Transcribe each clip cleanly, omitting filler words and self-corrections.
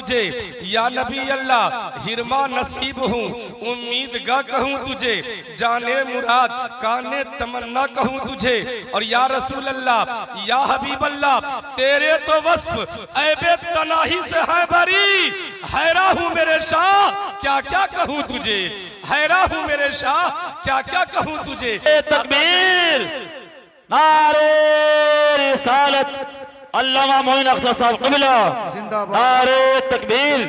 तुझे, या नबी अल्लाह हिरमा नसीब हूँ, उम्मीद गा कहूँ तुझे, जाने मुराद काने तमन्ना कहूँ तुझे। और या रसूल अल्लाह या हबीब अल्लाह तेरे तो वस्फ ऐबे तनाही से है भरी, हैरा हूँ मेरे शाह क्या क्या कहूँ तुझे, हैरा हूँ मेरे शाह क्या क्या कहूँ तुझे। तकबीर, नारे रिसालत, अल्लामा मोइन अख्तर साहब क़िबला, नारे तकबीर,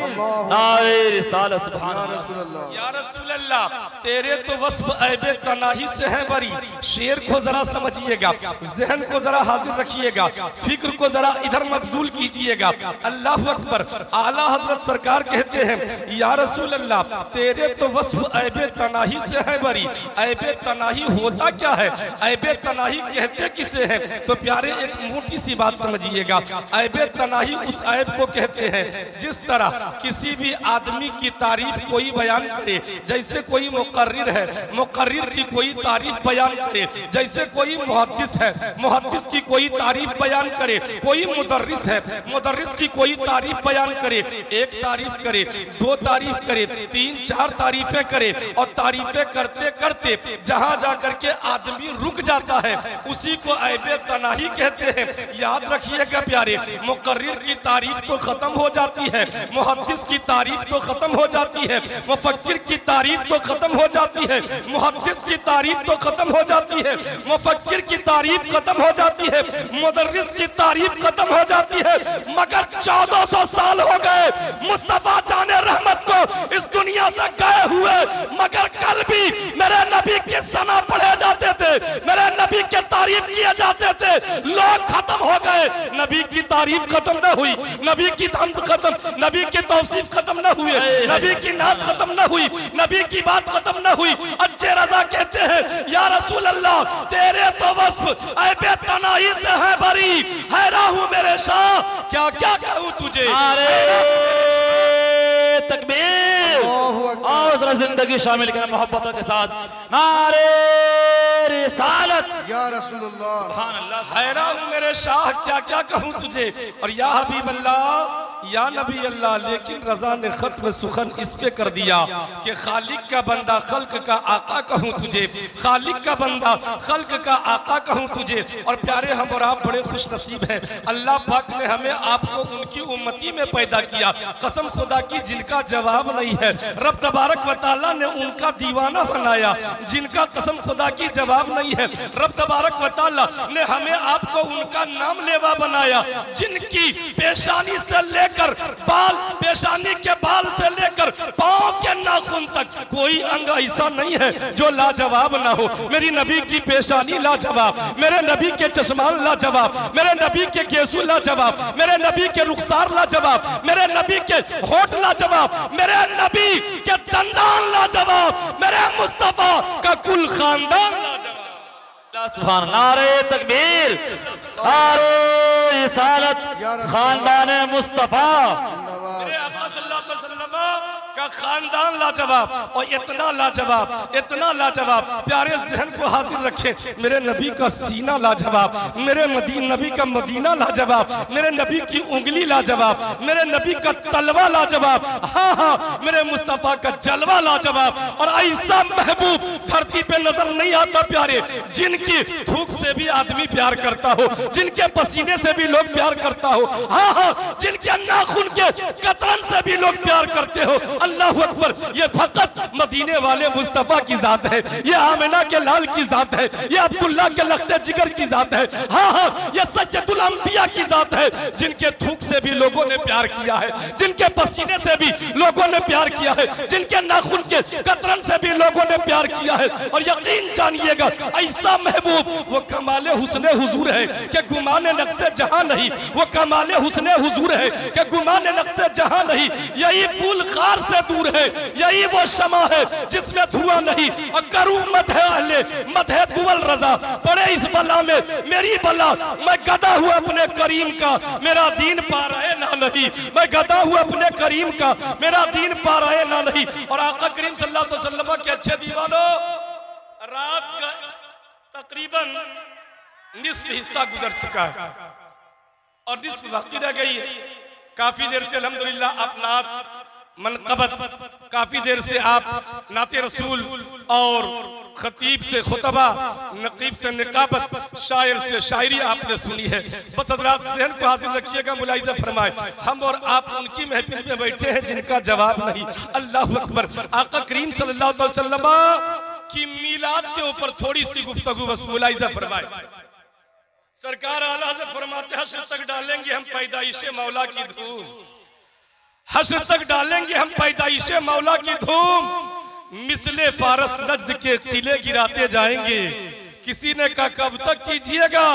नारे रिसालत, सुभान अल्लाह। या रसूल अल्लाह तेरे तो वस्फ ऐबे तनाही से है बरी। शेर को जरा समझिएगा, जहन को जरा हाजिर रखिएगा, फिक्र को जरा इधर मबजूल कीजिएगा। अल्लाह अकबर। आला हजरत सरकार कहते हैं या रसूल अल्लाह तेरे तो वस्फ ऐबे तनाही से है बरी। ऐबे तनाही होता क्या है, ऐबे तनाही कहते किसे हैं? तो प्यारे एक मोटी सी बात समझिए, ऐबे तनाही उस ऐब को कहते हैं जिस तरह किसी भी आदमी की तारीफ कोई बयान करे, जैसे कोई मुकर्रिर है मुकर्रिर की कोई तारीफ बयान करे, जैसे कोई मुहद्दिस है मुहद्दिस की कोई तारीफ बयान करे, कोई मुदर्रिस है मुदर्रिस की कोई तारीफ बयान करे। एक तारीफ करे, दो तारीफ करे, तीन चार तारीफें करे, और तारीफें करते करते जहां जाकर के आदमी रुक जाता है उसी को ऐबे तनाही कहते हैं। याद रखिए प्यारे, मुकर्रिर की तारीफ तो खत्म हो जाती है, मुहद्दिस की तारीफ तो खत्म हो जाती है, मुफक्किर की तारीफ तो खत्म हो जाती है, मुहद्दिस की तारीफ तो खत्म हो जाती है, मुफक्किर की तारीफ खत्म हो जाती है, मुदर्रिस की तारीफ खत्म हो जाती है। मगर 1400 साल हो गए मुस्तफा जाने रहमत को इस दुनिया से गए हुए, मगर कल भी मेरे नबी के सना पढ़े जाते थे, मेरे नबी के तारीफ किए जाते थे। लोग खत्म हो गए, नबी की तारीफ खत्म न हुई, नबी की हम्द खत्म, नबी की तौसीफ खत्म न हुए, नबी की नात खत्म न हुई, नबी की बात खत्म न हुई। अच्छे रजा कहते हैं या रसूल अल्लाह तेरे तो वस्फ ऐबे तनाही से है भरी, हैरा हूँ मेरे शाह क्या क्या कहूँ तुझे। तकबीर, और जरा जिंदगी शामिल करें मोहब्बतों के साथ। नारे रिसालत, या रसूलुल्लाह, सुभान अल्लाह। हैरा हूँ मेरे शाह क्या क्या कहूँ तुझे। और या हबीब अल्लाह या नबी अल्लाह, लेकिन रजा ने खत में सुखन इस पे कर दिया कि खालिक का बंदा खल्क का आका कहूँ तुझे, खालिक का बंदा खल्क का आका कहूँ तुझे। और प्यारे हम और आप बड़े खुश नसीब हैं, अल्लाह पाक ने हमें आपको उनकी उम्मती में पैदा किया। कसम खुदा की जिनका जवाब नहीं है, रब तबारक व तआला ने उनका दीवाना बनाया जिनका कसम खुदा की जवाब नहीं है। रब तबारक व तआला ने हमें आपको उनका नाम लेवा बनाया जिनकी पेशानी से लेकर बाल, पेशानी के बाल से लेकर पांव के नाखून तक कोई अंग ऐसा नहीं है जो लाजवाब ना हो। मेरी नबी की पेशानी लाजवाब, मेरे नबी के चश्मान लाजवाब, मेरे नबी के गेसू लाजवाब, मेरे नबी के रुखसार लाजवाब, मेरे नबी के होठ लाजवाब, मेरे नबी के दंदान लाजवाब, मेरे मुस्तफा का कुल खानदान लाजवाब। सुभान, नारे तकबीर, नारे रिसालत, खानदान मुस्तफा, मेरे आका सल्लल्लाहु अलैहि वसल्लम का खानदान लाजवाब, और इतना लाजवाब इतना लाजवाब। प्यारे जहन को हाजिर रखें, मेरे नबी का सीना लाजवाब, मेरे नबी का मदीना लाजवाब, मेरे नबी की उंगली लाजवाब, मेरे नबी का तलवा लाजवाब, हाँ हाँ मेरे मुस्तफा का जलवा लाजवाब। और ऐसा महबूब धरती पे नजर नहीं आता प्यारे, जिनकी थूक से भी आदमी प्यार करता हो, जिनके पसीने से भी लोग प्यार करता हो, हाँ हाँ जिनके नाखून के कतरन से भी लोग प्यार करते हो। अल्लाह अकबर, ये फकत मदीने वाले मुस्तफा की जात है, ये आमिना के लाल की जात है, ये अब्दुल्ला के लख्ते जिगर की जात है, हाँ हाँ ये सज्जदुल अंबिया की जात है, जिनके थूक से भी लोगों ने प्यार किया है, जिनके पसीने से भी लोगों ने प्यार किया है, जिनके नाखून के कतरन से भी लोगों ने प्यार किया है। और यकीन जानिएगा ऐसा महबूब वो कमाले हुस्ने हुजूर है कि गुमाने नक्शे जहां नहीं, वो कमाले हुस्ने हुजूर है कि गुमाने नक्शे जहां नहीं। यही फूल खार से दूर है, यही वो शमा है जिसमें धुआं नहीं। और करूं मदहे दुवल रजा, पड़े इस बला में मेरी बला, मैं गदा हूं अपने करीम का, मेरा दीन पा रहे ना नहीं, मैं गदा हूं अपने करीम का, मेरा दीन पा रहे ना नहीं। और आका करीम सल्लल्लाहु अलैहि वसल्लम के अच्छे दीवानों, रात का तकरीबन निस्फ हिस्सा गुजर चुका है और निस्फ बाकी रह गई है। काफी देर से अल्हम्दुलिल्लाह आप नात मनक़बत, काफी देर से आप नाते रसूल और खतीब से खुतबा, नकीब से निकाबत, शायर से शायरी आपने सुनी है। बस हज़रात ज़हन को हाजिर रखिएगा, मुलाहिज़ा फरमाए, हम और आप उनकी महफिल में बैठे हैं जिनका जवाब नहीं। अल्लाहु अकबर। आका करीम सल्लल्लाहु अलैहि वसल्लम की मीलाद के ऊपर थोड़ी सी गुफ्तगू, बस मुलाहिज़ा फरमाए। सरकार आला हज़रत फरमाते हैं, हश्र तक डालेंगे हम पैदाइशे मौला की धूम, हश्र तक डालेंगे हम पैदाइशे मौला की धूम, मिसले फारस नज्द के किले गिराते जाएंगे। किसी ने कहा कब तक कीजिएगा,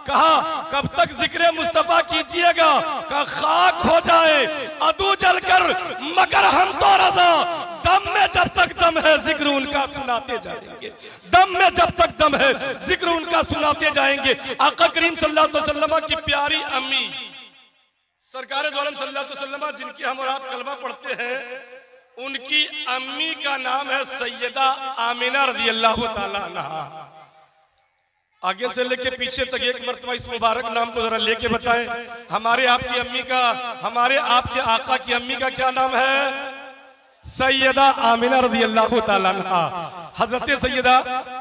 कहा कब तक जिक्र मुस्तफा कीजिएगा, कहा खाक हो जाए अदू जलकर मगर हम तो रज़ा, दम में जब तक दम है जिक्र उनका सुनाते जाएंगे, दम में जब तक दम है जिक्र उनका सुनाते जाएंगे। आका करीम सल्लल्लाहु अलैहि वसल्लम की प्यारी अम्मी सरकार दो आलम सल्लल्लाहु अलैहि वसल्लम जिनकी हम और आप कलमा पढ़ते हैं, उनकी अम्मी का नाम है सैयदा आमिना रज़ियल्लाहु ताला अन्हा। आगे से लेके पीछे तक एक मर्तबा इस मुबारक नाम को जरा लेके बताएं। हमारे आपकी अम्मी का, हमारे आपके आका की अम्मी का क्या नाम है? सैयदा आमिना रज़ियल्लाहु ताला अन्हा। हजरत सैयदा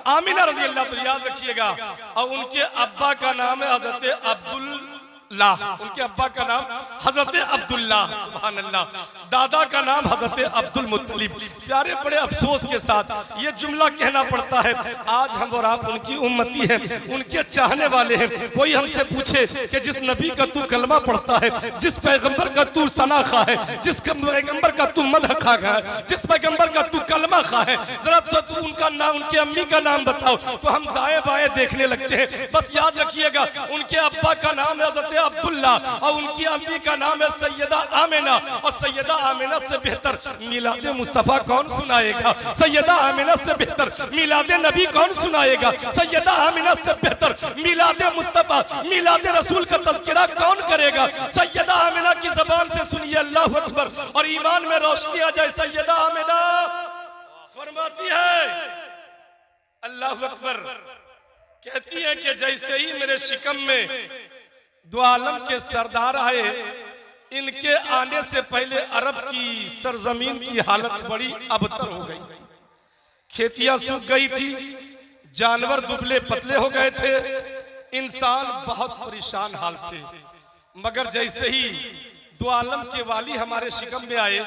आमिना रज़ियल्लाहु, याद रखिएगा। और उनके अब्बा का नाम है हजरत अब्दुल्लाह, उनके अब्बा का नाम हजरत अब्दुल्लाह, सुभान अल्लाह। दादा का नाम हजरत अब्दुल मुत्तलिब। प्यारे, बड़े अफसोस के साथ ये जुमला कहना पड़ता है, आज हम और आप उनकी उम्मती हैं, उनके चाहने वाले हैं। कोई हमसे पूछे कि जिस नबी का तू कलमा पढ़ता है, जिस पैगंबर का तू सना खा है, जिस पैगंबर का तू मदह खा है, जिस पैगंबर का तू कलमा खा है, जरा तो उनका नाम, उनके अम्मी का नाम बताओ। तो हम दाएं बाएं देखने लगते हैं। बस याद रखिएगा, उनके अब्बा का नाम है हजरत अब्दुल्ला और उनकी अम्मी का नाम है सैयदा आमिना। और सैयदा आमिना से बेहतर मिलाद मुस्तफा कौन सुनाएगा? सैयदा आमिना से बेहतर मिलाद नबी कौन सुनाएगा? सैयदा आमिना से बेहतर मिलाद मुस्तफा, मिलाद रसूल का तज़किरा कौन करेगा? सैयदा आमिना की ज़बान से सुनिए अल्लाहु अकबर और ईमान में रोशनी आ जाए। सैयदा आमिना फरमाती है अल्लाहु अकबर, कहती है कि जैसे ही मेरे शिकम में दो आलम के सरदार आए, इनके आने से पहले अरब की सरजमीन की हालत बड़ी अबतर हो गई। खेतियां सूख गई थी, जानवर दुबले पतले हो गए थे, इंसान बहुत परेशान हाल थे। मगर जैसे ही दो आलम के वाली हमारे शिकम में आए,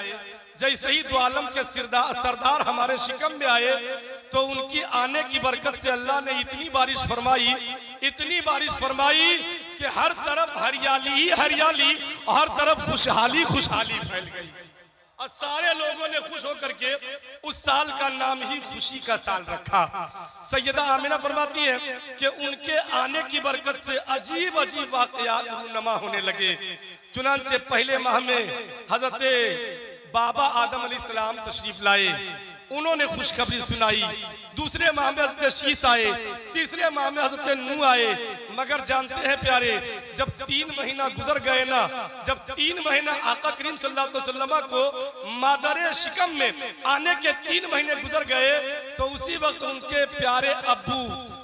जैसे ही दो आलम के सरदार हमारे शिकम में आए, तो उनकी आने की बरकत से अल्लाह ने इतनी बारिश फरमाई, इतनी बारिश फरमाई कि हर तरफ हरियाली ही हरियाली, हर तरफ खुशहाली खुशहाली फैल गई। और सारे लोगों ने खुश होकर के उस साल का नाम ही खुशी का साल रखा। सैयदा आमिना फरमाती है कि उनके आने की बरकत से अजीब अजीब वाक़यात रूनुमा होने लगे। चुनांचे पहले माह में हजरत बाबा आदम अलैहिस्सलाम तशरीफ लाए, उन्होंने खुशखबरी सुनाई। दूसरे माह में हजरत शीश आए, तीसरे माह में हजरत नूह आए। मगर जानते हैं प्यारे, जब 3 महीना गुजर गए ना, जब 3 महीना आका करीम सल्लल्लाहु अलैहि वसल्लम को मादरे शिकम में आने के 3 महीने गुजर गए, तो उसी वक्त उनके प्यारे अब्बू,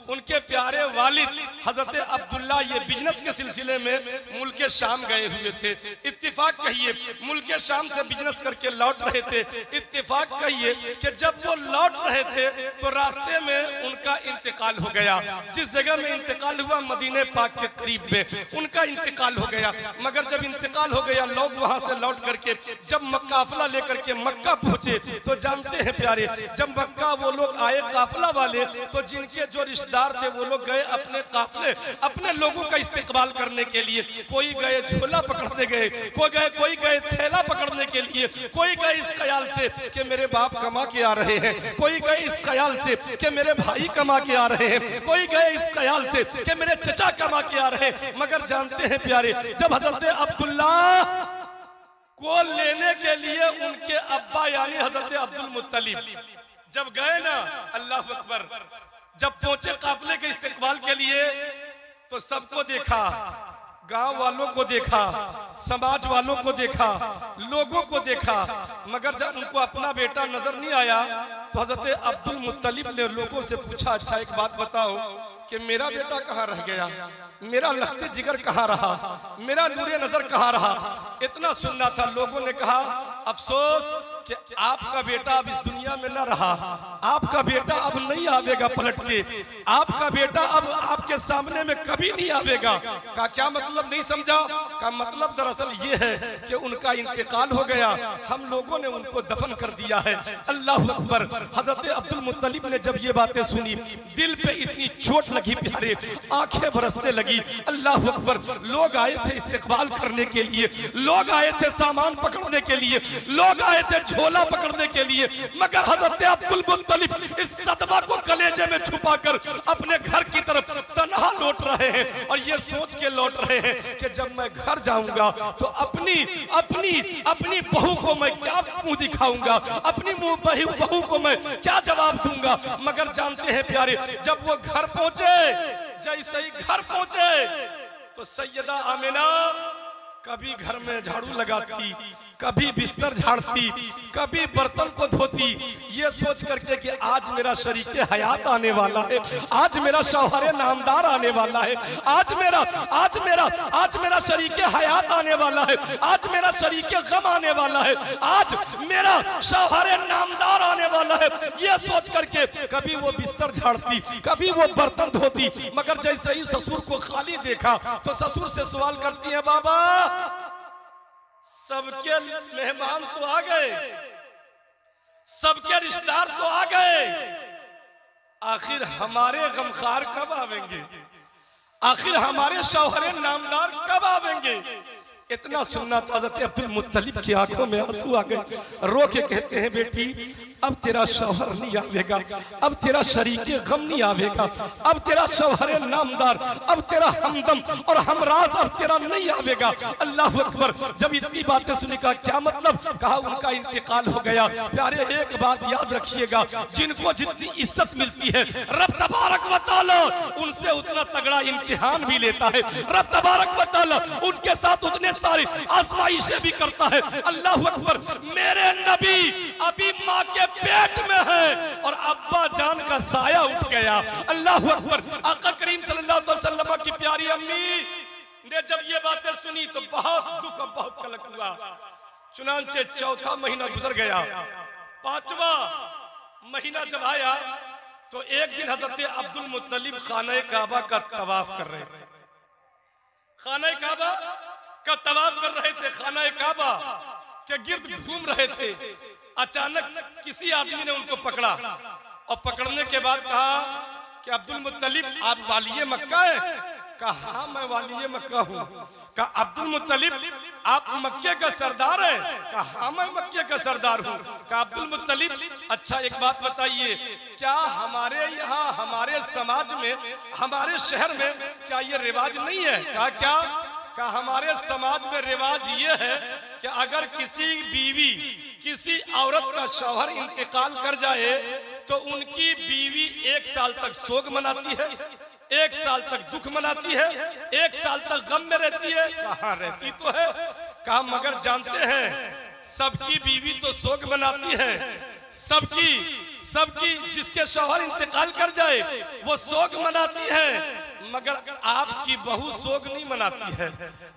उनके प्यारे वालिद हजरत अब्दुल्ला ये बिजनेस के सिलसिले में मुल्क शाम गए हुए थे। इत्तेफाक कहिए मुल्क शाम से बिजनेस करके लौट रहे थे। इत्तेफाक कहिए कि जब वो लौट रहे थे तो रास्ते में उनका इंतकाल हो गया। जिस जगह में इंतकाल हुआ मदीने पाक के करीब में उनका इंतकाल हो गया। मगर जब इंतकाल हो गया, लोग वहां से लौट करके जब काफिला लेकर के मक्का पहुंचे, तो जानते हैं प्यारे, जब मक्का वो लोग आए काफिला वाले, तो जिनके जो रिश्तेदार थे वो लोग गए अपने काफिले, अपने लोगों का इस्तेकबाल करने के लिए। कोई गए झोला पकड़ने गए, कोई गए थैला पकड़ने के लिए, कोई गए इस ख्याल से कि मेरे बाप कमा के आ रहे हैं, कोई गए इस ख्याल से कि मेरे भाई कमा के आ रहे हैं, कोई गए इस ख्याल से कि मेरे चचा कमा के आ रहे हैं। मगर जानते हैं प्यारे, जब हजरत अब्दुल्ला को लेने के लिए उनके अब्बा यानी हजरत अब्दुल मुत्तलिब जब गए ना, अल्लाह अकबर, जब पहुंचे काफिले के इस्तेकबाल के लिए, तो सबको देखा, गांव वालों को देखा, समाज वालों को देखा, लोगों को देखा। मगर जब उनको अपना बेटा नजर नहीं आया, तो हजरत अब्दुल मुत्तलिब ने लोगों से पूछा, अच्छा एक बात बताओ कि मेरा बेटा कहाँ रह गया, मेरा लख्ते जिगर कहाँ रहा, मेरा नूरे नजर कहाँ रहा। इतना सुनना था। लोगों ने कहा अफसोस कि आपका बेटा अब इस दुनिया में न रहा, आपका बेटा अब नहीं आवेगा पलट के, आपका बेटा अब आपके सामने में कभी नहीं आवेगा। का क्या मतलब नहीं समझा? का मतलब दरअसल ये है कि उनका इंतकाल हो गया, हम लोगों ने उनको दफन कर दिया है। अल्लाह अकबर। हजरत अब्दुल मुत्तलिब ने जब ये बातें सुनी, दिल पे इतनी चोट लगी प्यारे, आंखें बरसने लगी। अल्लाह अकबर। लोग आए थे इस्तकबाल करने के लिए, लोग आए थे सामान पकड़ने के लिए, लोग आए थे झोला पकड़ने के लिए, मगर हजरत अब्दुल मुत्तलिब इस सदमा को कलेजे में छुपाकर अपने घर की तरफ तन्हा लौट रहे हैं और ये सोच के लौट रहे हैं कि जब मैं घर जाऊंगा तो अपनी अपनी अपनी बहू को मैं क्या मुंह दिखाऊंगा, अपनी बहू को मैं क्या जवाब दूंगा। मगर जानते हैं प्यारे, जब वो घर पहुंचे, जैसे ही घर पहुंचे तो सैयदा आमिना कभी घर में झाड़ू लगाती, कभी बिस्तर झाड़ती, कभी बर्तन को धोती, ये सोच करके कि आज मेरा शरीके हयात आने वाला है, आज मेरा शौहरे नामदार आने वाला है, आज मेरा शरीके हयात आने वाला है, आज मेरा शरीके गम आने वाला है, आज मेरा शौहरे नामदार आने वाला है। ये सोच करके कभी वो बिस्तर झाड़ती, कभी वो बर्तन धोती। मगर जैसे ही ससुर को खाली देखा तो ससुर से सवाल करती है, बाबा सबके मेहमान तो आ गए, सबके रिश्तेदार तो आ गए, आखिर हमारे गमखार कब आवेंगे, आखिर हमारे शौहरे नामदार कब आवेंगे। इतना सुनना था। हज़रत अब्दुल मुत्तलिब की आंखों में आंसू आ गए। रो के कहते हैं, बेटी अब तेरा शौहर नहीं आवेगा, अब तेरा शरीके गम नहीं आवेगा, अब तेरा शौहरे नामदार, अब तेरा हमदम और हमराज अब तेरा नहीं आवेगा। अल्लाह अकबर। जब इतनी बातें सुनी कहा क्या मतलब? कहा उनका इंतकाल हो गया। प्यारे एक बात याद रखिएगा, जिनको जितनी इज्जत मिलती है रब तबारक व तआला उनसे उतना तगड़ा इम्तिहान भी लेता है। रब तबारक व तआला उनके साथ उतने सारी आजमाइशें भी करता है। अल्लाह अकबर। मेरे नबी अभी माँ के पेट में है और अब्बा जान का साया उठ गया। अल्लाह अकबर। आका करीम सल्लल्लाहु अलैहि वसल्लम की प्यारी अम्मी ने जब ये बातें सुनी तो बहुत दुख और बहुत कलक हुआ। चुनांचे चौथा महीना गुजर गया, पांचवा महीना जब आया तो एक दिन हजरत अब्दुल मुत्तलिब खाने काबा का तवाफ कर रहे थे, खाने काबा का तवाफ कर रहे थे, खाना काबा के गिर्द घूम रहे थे। अचानक किसी आदमी ने उनको पकड़ा और पकड़ने के बाद कहा कि अब्दुल मुत्तलिब आप वालिये मक्का है? कहा हाँ मैं वालिये मक्का हूँ। कहा अब्दुल मुत्तलिब आप मक्के का सरदार है? कहा हाँ मैं मक्के का सरदार हूँ। कहा अब्दुल मुत्तलिब अच्छा एक बात बताइए, क्या हमारे यहाँ हमारे समाज में हमारे शहर में क्या ये रिवाज नहीं है? कहा क्या? का हमारे समाज में रिवाज ये है कि अगर किसी बीवी किसी औरत का शौहर इंतकाल कर जाए तो उनकी बीवी 1 साल तक सोग मनाती है, 1 साल तक दुख मनाती है, 1 साल तक गम में रहती है। कहाँ रहती तो है। कहा मगर जानते हैं सबकी बीवी तो सोग मनाती है, सबकी जिसके शौहर इंतकाल कर जाए वो सोग मनाती है, मगर आपकी बहू सोग नहीं मनाती है,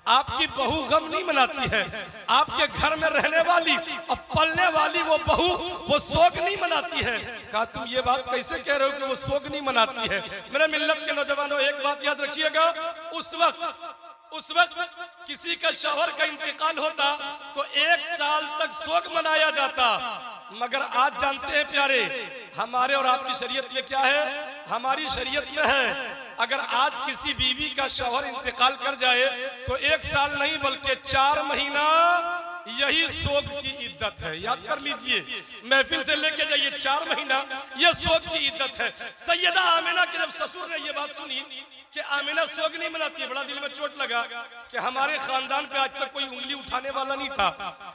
आपकी बहू गम नहीं मनाती है। आपके घर में रहने वाली और पलने वाली वो बहू वो सोग नहीं मनाती है। कहा तुम ये बात कैसे कह रहे हो कि वो सोग नहीं मनाती है? मेरे मिल्लत के नौजवानों एक बात याद रखिएगा, उस वक्त किसी का शौहर का इंतकाल होता तो 1 साल तक सोग मनाया जाता, मगर आज जानते हैं प्यारे हमारे और आपकी शरीयत में क्या है? हमारी शरीयत में है अगर आज किसी बीवी का शौहर इंतकाल कर जाए तो 1 साल नहीं बल्कि 4 महीना यही सोग की इद्दत है। याद कर लीजिए, महफिल से लेके जाइए 4 महीना ये सोग की इद्दत है। सैयदा आमिना के जब ससुर ने ये बात सुनी कि आमिना सोग नहीं मनाती है, बड़ा दिल में चोट लगा कि हमारे खानदान पे आज तक कोई उंगली उठाने वाला नहीं था,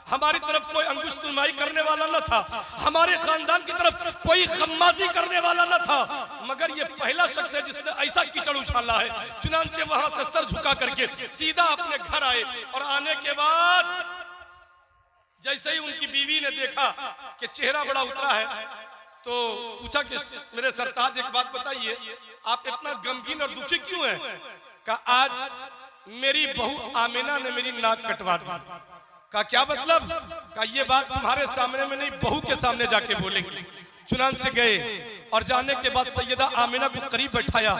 हमारी तरफ कोई अंगुश तुलमाई करने वाला न था, हमारे खानदान की तरफ कोई खम्माजी करने वाला न था, मगर ये पहला शख्स है जिसने ऐसा कीचड़ उछाला है। चुनांचे वहां से सर झुका करके सीधा अपने घर आए और आने के बाद जैसे ही उनकी बीवी ने देखा कि चेहरा बड़ा उतरा है, तो पूछा कि मेरे सरताज एक बात बताइए, आप इतना गमगीन और दुखी क्यों हैं? कहा आज मेरी बहू आमिना ने मेरी नाक कटवा दी। कहा क्या मतलब? कहा ये बात तुम्हारे सामने में नहीं, बहू के सामने जाके बोलेंगे। चुनांचे गए और जाने के बाद सैयदा आमिना को करीब बैठाया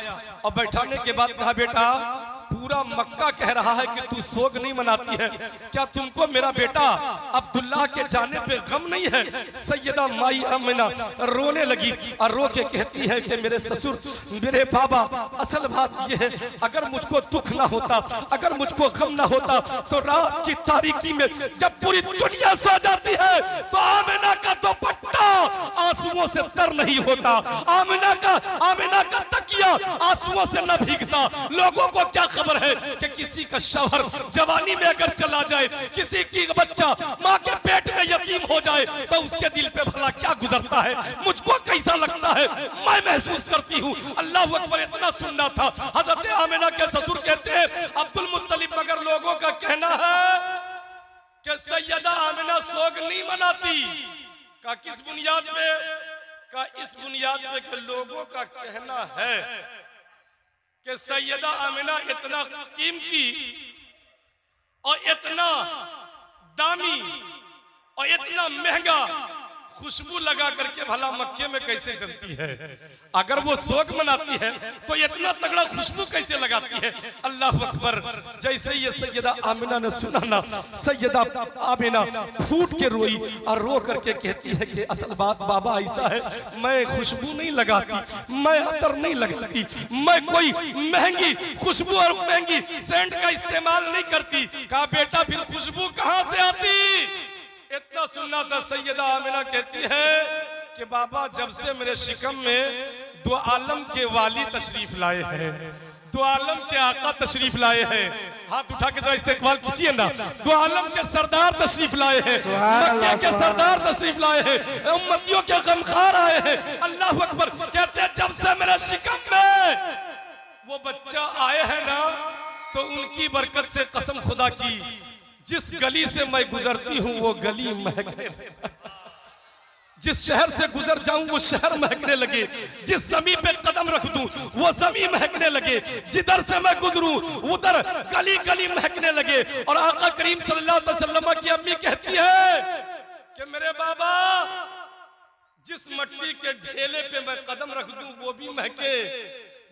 और बैठाने के बाद कहा बेटा पूरा मक्का कह रहा है कि तू शोक नहीं मनाती है, क्या तुमको मेरा बेटा अब्दुल्लाह के जाने पे गम नहीं है? सैयदा माई आमिना रोने लगी और रो के कहती है कि मेरे ससुर, मेरे बाबा, असल बात यह है अगर मुझको दुख ना होता, अगर मुझको गम ना होता तो रात की तारीकी में जब पूरी दुनिया सो जाती है तो आमिना का दुपट्टा आंसुओं से तर नहीं होता, आमिना का तकिया आंसुओं से न भीगता। लोगों को क्या खबर है कि किसी का शौहर जवानी में अगर चला जाए, किसी की बच्चा माँ के पेट में यतीम हो जाए तो उसके दिल पे भला क्या गुजरता है, मुझको कैसा लगता है, मैं महसूस करती हूँ। अल्लाह अकबर, इतना सुनना था। हजरत आमिना के ससुर कहते हैं अब्दुल मुत्तलिब, मगर लोगों का कहना है कि सैयदा आमिना शोक नहीं मनाती। का किस बुनियाद पे? का इस बुनियाद पे कि लोगों का कहना है कि सैयदा आमिना इतना कीमती और इतना दामी और इतना महंगा खुशबू लगा करके भला मक्के में कैसे चलती है? अगर वो शोक मनाती है तो इतना तगड़ा खुशबू कैसे लगाती है? अल्लाह अकबर। जैसे ये सैयदा आमिना ने सुना ना, सैयदा आमिना फूट के रोई और रो करके कहती है कि असल बात बाबा ऐसा है, मैं खुशबू नहीं लगाती, मैं अतर नहीं लगाती, मैं कोई महंगी खुशबू और महंगी सेंट का इस्तेमाल नहीं करती। कहा बेटा फिर खुशबू कहां से आती? इतना सुनना था। सैयदा आमिना कहती है कि बाबा जब से मेरे शिकम में दो आलम के वाली तशरीफ लाए हैं, दो आलम के आका तशरीफ लाए हैं, हाथ उठा के जरा इस्तेकबाल कीजिए ना, दो आलम के सरदार तशरीफ लाए हैं, मक्के के सरदार तशरीफ लाए हैं, उम्मतियों के गमखार आए हैं। अल्लाह अकबर। कहते हैं जब से मेरे शिकम में वो बच्चा आए हैं ना, तो उनकी बरकत से कसम खुदा की जिस गली से मैं गुजरती हूँ वो गली महकने लगे, जिस शहर से गुजर जाऊं वो शहर महकने लगे, जिस जमीन पे कदम रख दूं वो जमीन महकने लगे, जिधर से मैं गुजरूं उधर गली गली महकने लगे। और आका करीम सल्लल्लाहु अलैहि वसल्लम की अम्मी कहती है कि मेरे बाबा जिस मट्टी के ढेले पे मैं कदम रख दूं वो भी महके,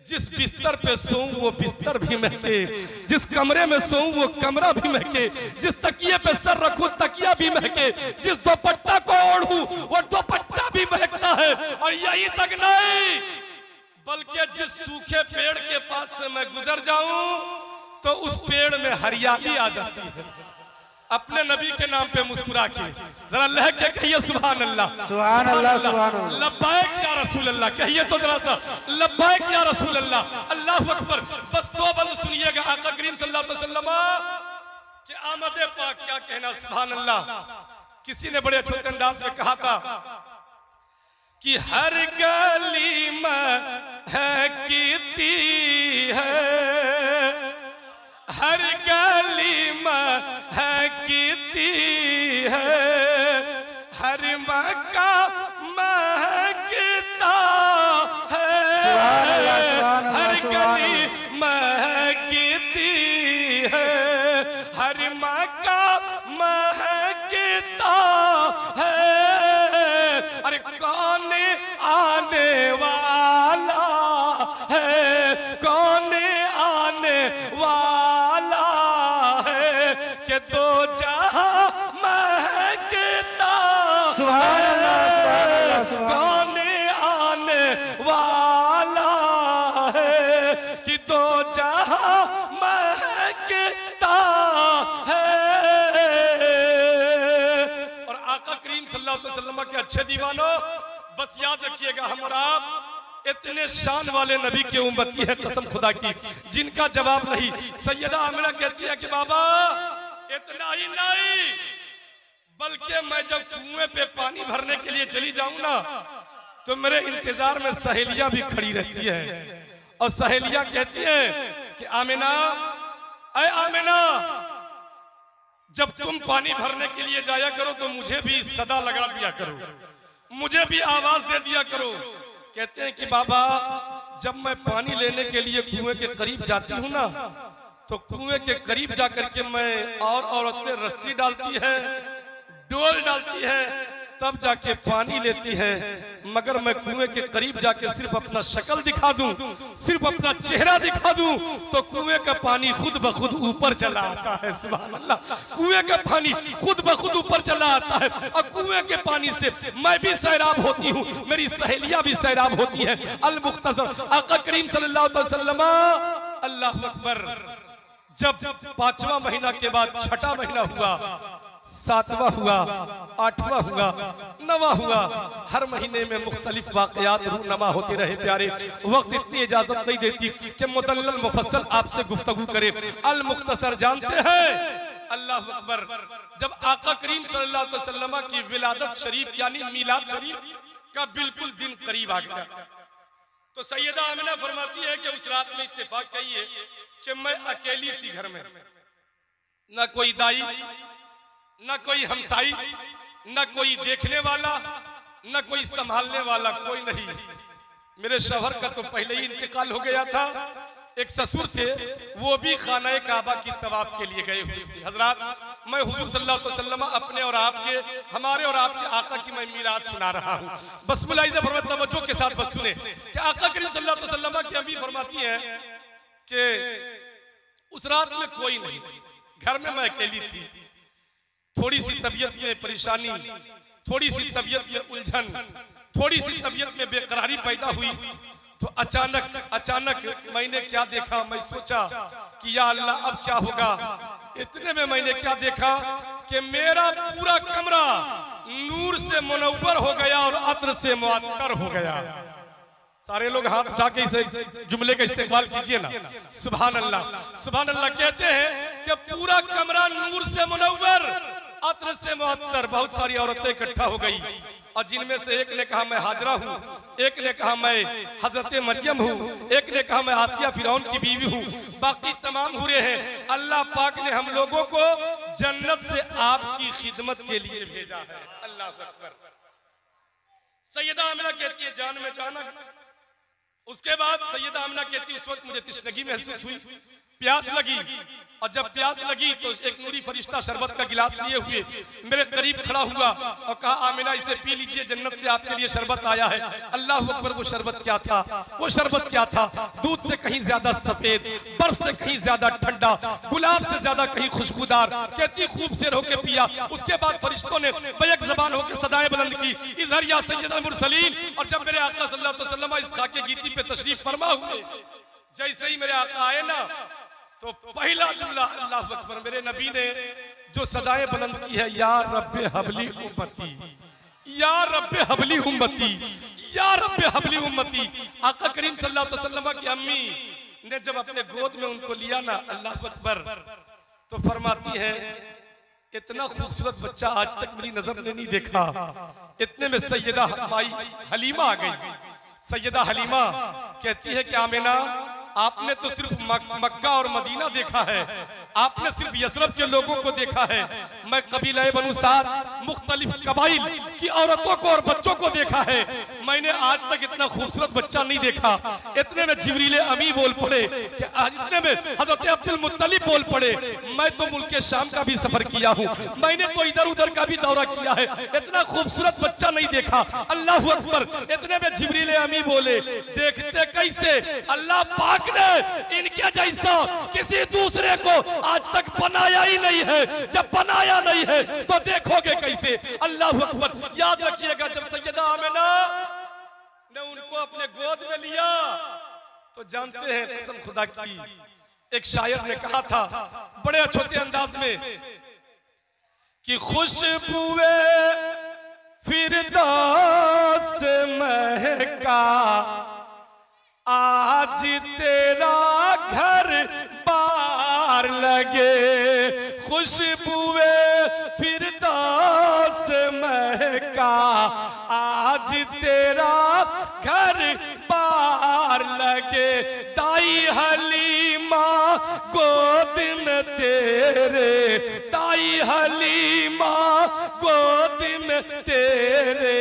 जिस बिस्तर पे सोऊं वो बिस्तर भी महके, जिस कमरे में सोऊं वो कमरा भी महके, जिस तकिए पे सर रखूं तकिया भी महके, जिस दुपट्टा को ओढ़ूं वो दुपट्टा भी महकता है। और यही तक नहीं, बल्कि जिस सूखे पेड़ के पास से मैं गुजर जाऊं तो उस पेड़ में हरियाली आ जाती है। अपने नबी के नाम पे मुस्कुरा के जरा लह के कहिए सुभान अल्लाह, सुभान अल्लाह, सुभान अल्लाह, लब्बैक या रसूल अल्लाह, कहिए तो जरा सा लब्बैक या रसूल अल्लाह। अल्लाह अकबर। बस दो बंद सुनिएगा आका करीम सल्लल्लाहु अलैहि वसल्लम के आमद पाक क्या कहना। सुभान अल्लाह। किसी ने बड़े छोटे अंदाज में कहा था कि हर गली में है कीती है, हर गली में है कीती है, हर मक्का महकता है, हर गली महकती है, हर मक्का महकता है। अरे कौन आने वाला है, कौन आने वाला है कि तो जहां महकता। सुभान अल्लाह, सुभान अल्लाह, सुभान अल्लाह। कौन आने वाला है कि तो जहां महकता है। और आका करीम सल्लल्लाहु अलैहि वसल्लम के अच्छे दीवानों, बस याद रखिएगा हम और आप इतने शान वाले नबी के उम्मती है कसम खुदा की जिनका जवाब नहीं। सैयदा आमिना कहती है कि बाबा इतना ही नहीं, बल्कि मैं जब कुएं पे पानी भरने के लिए चली जाऊं ना तो मेरे इंतजार में सहेलियां भी खड़ी रहती है और सहेलियां कहती है कि आमिना, अय आमिना, जब तुम पानी भरने के लिए जाया करो तो मुझे भी सदा लगा दिया करो। मुझे भी आवाज दे दिया करो। कहते हैं कि बाबा जब मैं पानी लेने के लिए कुएं के करीब जाती हूँ ना, तो कुएं के करीब जाकर के मैं और औरतें रस्सी डालती है, डोल डालती है, तब जाके पानी लेती है। मगर मैं कुएं के करीब जाके सिर्फ अपना शक्ल दिखा दूं, सिर्फ अपना चेहरा दिखा दूं, तो कुएं का पानी खुद ब खुद ऊपर चला आता है। सुभान अल्लाह, कुएं का पानी खुद ब खुद ऊपर चला आता है। और कुएं के पानी से मैं भी सैराब होती हूँ, मेरी सहेलियां भी सैराब होती हैं। अल मुख्तसर आका करीम सल्लल्लाहु अलैहि वसल्लम, अल्लाह अकबर, जब 5वां महीना के बाद 6ठा महीना हुआ, 7वां हुआ, 8वां हुआ, 9वां हुआ, हर महीने में मुख्तलिफ वाकयात रूनमा होते रहे। प्यारे, वक्त इतनी इजाजत नहीं देती कि मुदल्लल मुफस्सल आपसे गुफ्तगू करे। अल मुख्तसर जानते हैं, अल्लाह अकबर, जब आका करीम सल्लल्लाहु अलैहि वसल्लम की विलादत शरीफ यानी मीलाद शरीफ का बिल्कुल दिन करीब आ गया, तो सैयदा आमिना फरमाती है कि उस रात में इत्तेफाक कही है कि मैं अकेली थी घर में, ना कोई दाई, न कोई हमसाई, न कोई देखने वाला, न कोई संभालने वाला, कोई नहीं। मेरे शौहर का तो पहले ही इंतकाल हो गया था। एक ससुर थे, वो भी खाना काबा की तवाफ के लिए गए हुए थे। हजरात, मैं हुजूर सल्लल्लाहु अलैहि वसल्लम अपने और आपके, हमारे और आपके आका की मैं मीरात सुना रहा हूँ। बस मुलाहिज़ा फरमाएं, तवज्जो के साथ बस सुने कि आका करीम सल्लल्लाहु अलैहि वसल्लम की अम्मी फरमाती है कि उस रात में कोई नहीं, घर में मैं अकेली थी। थोड़ी सी तबीयत में परेशानी, थोड़ी सी तबीयत में उलझन, थोड़ी सी तबीयत में बेकरारी पैदा हुई, तो अचानक मैंने क्या देखा, मैं सोचा कि या अल्लाह अब क्या होगा। इतने में मैंने क्या देखा कि मेरा पूरा कमरा नूर से मुनव्वर हो गया और अत्र से मुअत्तर हो गया। सारे लोग हाथ उठा के इस जुमले का इस्तेमाल कीजिए ना। सुभान अल्लाह, सुभान अल्लाह। कहते हैं कि पूरा कमरा नूर से मुनव्वर, अत्र से मुअत्तर। बहुत सारी औरतें इकट्ठा हो गई और जिनमें से एक ने कहा मैं हाजरा हूँ, एक ने कहा मैं हजरत मरियम हूँ, एक ने कहा मैं आसिया फिरौन की बीवी हूँ, बाकी तमाम हुरे हैं। अल्लाह पाक ने हम लोगों को जन्नत से आपकी खिदमत के लिए भेजा है। अल्लाह अकबर। सैयदा आमिना कहती है जान में जाना। उसके बाद सैयदा आमिना कहती है उस वक्त मुझे तृष्णगी महसूस हुई, प्यास लगी, और जब प्यास लगी तो एक नूरी फरिश्ता शरबत का गिलास लिए हुए मेरे करीब खड़ा हुआ और कहा आमिना इसे पी लीजिए, जन्नत से आपके लिए शरबत आया है। अल्लाह अकबर। वो शरबत क्या था? वो शरबत क्या था? दूध से कहीं ज्यादा सफेद, बर्फ से कहीं ज्यादा ठंडा, गुलाब से ज्यादा कहीं खुशबूदार। कहती खूब से होके पिया। उसके बाद फरिश्तों ने बैक जबान होकर सदाएं बुलंद की, इज़हर या सय्यदुल मुरसलीन। और जब मेरे आका सल्लल्लाहु अलैहि वसल्लम इस खाके गीती पे तशरीफ फरमा हुए, जैसे ही मेरे आका आए ना, तो पहला जुमला अल्लाह अकबर, मेरे नबी ने जो सदाएं बुलंद की है, या रब्बे हबली उम्मती, या रब्बे हबली उम्मती, या रब्बे हबली उम्मती। आका करीम सल्लल्लाहु अलैहि वसल्लम की अम्मी ने जब अपने गोद में उनको लिया ना, अल्लाह अकबर, तो फरमाती है इतना खूबसूरत बच्चा आज तक मेरी नजर ने नहीं देखा। इतने में सैयदा माई हलीमा आ गई। सैयदा हलीमा कहती है कि आमिना, आपने तो सिर्फ मक्का और मदीना देखा है, आपने सिर्फ यसरब के लोगों को देखा है। मैं कबीला बनु साद, मुख्तलिफ कबाइल की औरतों को और बच्चों को देखा है। मैंने आज तक इतना खूबसूरत बच्चा नहीं देखा। इतने में जिब्रील अमी बोल पड़े कि आज, इतने में हजरत अब्दुल मुत्तलिब बोल पड़े, मैं तो मुल्क शाम का भी सफर किया हूँ, मैंने तो इधर उधर का भी दौरा किया है, इतना खूबसूरत बच्चा नहीं देखा। अल्लाह अकबर। इतने में जिब्रील अमी बोले, देखते कैसे, अल्लाह पाक ने इनके जैसा किसी दूसरे को आज तक बनाया ही नहीं है। जब बनाया नहीं है तो देखोगे कैसे। अल्लाह अकबर। याद रखिएगा, जब सैयदा आमिना ने उनको अपने गोद में लिया तो जानते हैं कसम खुदा की, एक शायर ने कहा था बड़े छोटे अंदाज में कि खुशबुए फिरदौस महका, आज तेरा घर बार लगे। खुशबुए फिरदौस महका, आज तेरा घर बार लगे। ताई हलीमा गोद में तेरे, ताई हलीमा गोद में तेरे,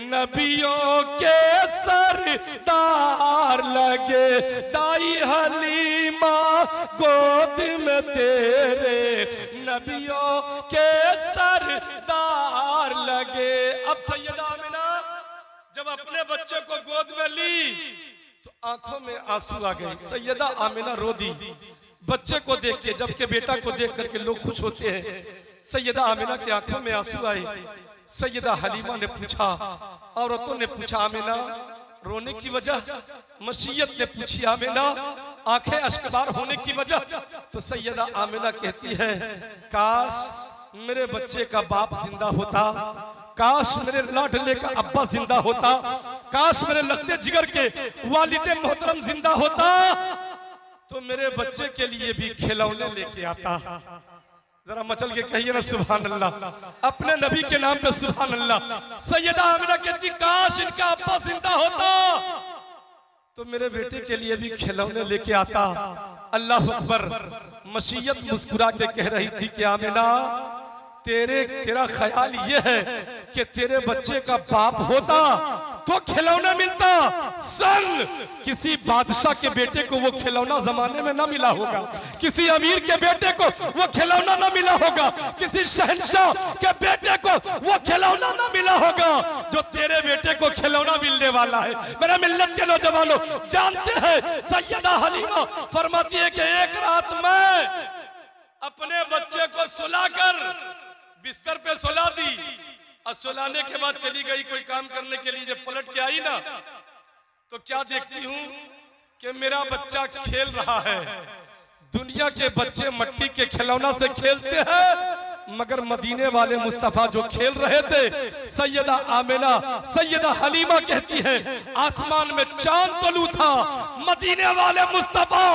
नबियों के सरदार लगे दाई हलीमा गोद में तेरे, नबियों के सरदार लगे। अब सैयदा आमिना जब अपने बच्चे को गोद में ली तो आंखों में आंसू आ गए। सैयदा आमिना रो दी बच्चे को देख के, जबकि बेटा को देख करके लोग खुश होते हैं। सैयदा आमिना की आंखों में आंसू आए। सैयदा हलीमा ने पूछा, औरतों ने पूछा आमिना रोने की वजह? मसीयत ने पूछी आमिना आंखें अश्कबार होने की वजह? तो सैयदा आमिना कहती है काश मेरे बच्चे का बाप जिंदा होता, काश मेरे लाडले का अब्बा जिंदा होता, काश मेरे लगते जिगर के वालिदे मोहतरम जिंदा होता तो मेरे बच्चे के लिए भी खिलौने लेके आता। जरा मचल के कहिए ना सुभान अल्लाह, अपने नबी के नाम पे सुभान अल्लाह। सैयदा आमिना कहती काश इनका अब्बा जिंदा होता तो मेरे बेटे के लिए भी खिलौने लेके आता। अल्लाह अकबर। मसीयत मुस्कुरा के कह रही थी कि आमिना तेरा ख्याल ये है कि तेरे बच्चे का बाप होता तो खिलौना मिलता। सन किसी बादशाह के बेटे को वो खिलौना जमाने में ना मिला होगा, किसी अमीर के बेटे को वो खिलौना ना मिला होगा, किसी शहंशाह के बेटे को वो खिलौना ना मिला होगा जो तेरे बेटे को खिलौना मिलने वाला है। मेरा मिल्लत के नौजवानों जानते हैं सैयदा हलीमा फरमाती है कि एक रात में अपने बच्चे को सुलाकर बिस्तर पे सुला दी और सुलाने के बाद चली गई कोई काम करने के लिए। जब पलट के आई ना तो क्या देखती हूं कि मेरा बच्चा खेल रहा है। दुनिया के बच्चे मट्टी के खिलौना से खेलते हैं मगर मदीने वाले मुस्तफा जो खेल रहे थे। सैयदा आमिना सैयदा हलीमा कहती है आसमान में चांद तलू था, मदीने वाले मुस्तफा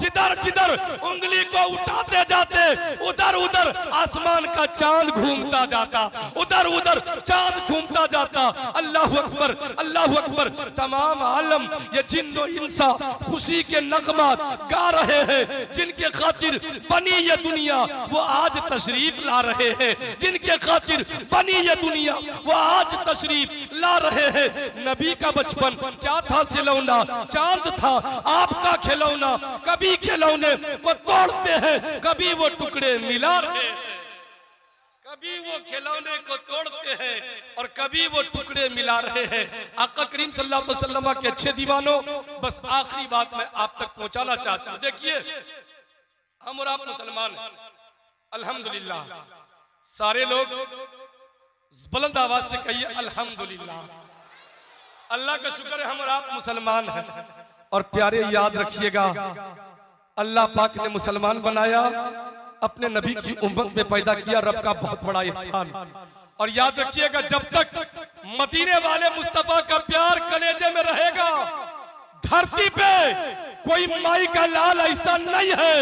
जिधर जिधर उंगली को उठाते जाते उधर उधर आसमान का चांद घूमता जाता, उधर उधर चांद घूमता जाता। अल्लाह अकबर अल्लाह अकबर। तमाम आलम ये जिन्नो इंसा खुशी के नगमात गा रहे हैं। जिनके खातिर बनी ये दुनिया वो आज तशरीफ ला रहे हैं, जिनके खातिर बनी ये दुनिया वो आज तशरीफ ला रहे हैं। नबी का बचपन क्या था? खिलौना चांद था। आपका खिलौना कभी खिलौने को तोड़ते हैं, कभी वो टुकड़े मिला रहे हैं, कभी वो खिलौने को तोड़ते हैं और कभी वो टुकड़े मिला रहे हैं। आका करीम सल्लल्लाहु अलैहि वसल्लम के अच्छे दीवानों, बस आखिरी बात मैं आप तक पहुंचाना चाहता हूं। देखिए हम और आप मुसलमान हैं अल्हम्दुलिल्लाह। सारे लोग बुलंद आवाज से कहिए अल्हम्दुलिल्लाह। अल्लाह का शुक्र है हम और आप मुसलमान हैं। और प्यारे याद रखिएगा अल्लाह पाक ने मुसलमान बनाया, अपने नबी की उम्मत में पैदा किया, रब का बहुत बड़ा एहसान। और याद रखिएगा जब तक मदीने वाले मुस्तफा का प्यार कलेजे में रहेगा धरती पे कोई माई का लाल ऐसा नहीं है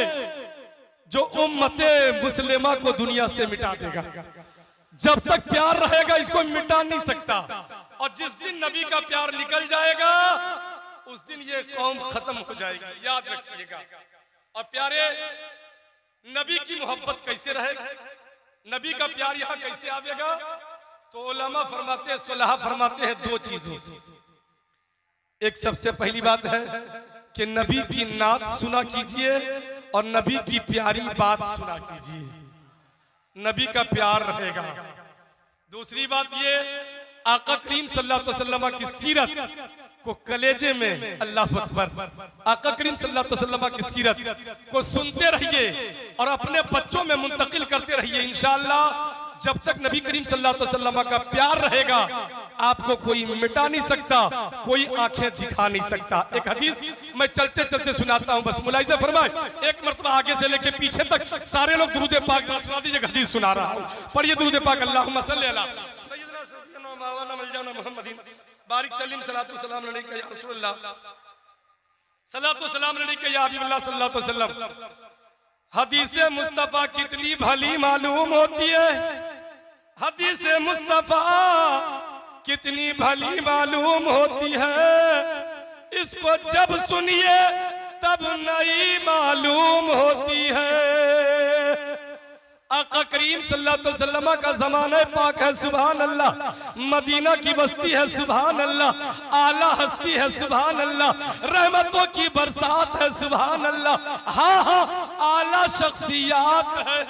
जो उम्मते मुस्लिमा को दुनिया से मिटा देगा। जब तक प्यार रहेगा इसको मिटा नहीं सकता। और जिस दिन नबी का प्यार निकल जाएगा उस दिन ये कौम खत्म हो जाएगी, याद रखिएगा। और प्यारे नबी की मोहब्बत कैसे रहेगा, नबी का प्यार यहाँ कैसे आवेगा? तो उलमा फरमाते हैं, सुलहा फरमाते हैं दो चीजों से। एक सबसे पहली बात है कि नबी की नात सुना कीजिए और नबी की प्यारी बात सुना कीजिए, नबी का प्यार रहेगा। दूसरी बात ये आका करीम सल्लल्लाहु अलैहि वसल्लम की सीरत को कलेजे में, अल्लाह अकबर, आका करीम सल्लल्लाहु अलैहि वसल्लम की सीरत को सुनते रहिए और अपने बच्चों में मुंतकिल करते रहिए। इंशाअल्लाह जब तक नबी करीम सल्लल्लाहु अलैहि वसल्लम का प्यार रहेगा आपको कोई मिटा नहीं सकता, कोई आंखें दिखा नहीं सकता। एक हदीस मैं चलते चलते सुनाता हूं, बस मुलाहिजा फरमाए। एक मरतबा आगे से लेके पीछे तक सारे लोग दुरूद पाक सुना दीजिए। हदीस सुना रहा हूं, पढ़िए दुरूद पाक। अल्लाहुम्मा सल्ली अला सय्यिदना सय्यिदना मौलाना मौलाना मुहम्मदिन बारिक सलीम सलातु सलाम अलैका या रसूलल्लाह सलातु सलाम अलैका या हबीबल्लाह सल्लल्लाहु अलैहि वसल्लम। हदीस मुस्तफा कितनी भली मालूम होती है, हदीस मुस्तफा कितनी भली मालूम होती है, इसको जब सुनिए तब नई मालूम होती है। आका करीम सल्लल्लाहु अलैहि वसल्लम का ज़माना पाक है, सुभान अल्लाह। मदीना की बस्ती है, सुभान अल्लाह। आला हस्ती है, सुभान अल्लाह। रहमतों की बरसात है, सुभान अल्लाह। हाँ हाँ, आला शख्सियात है,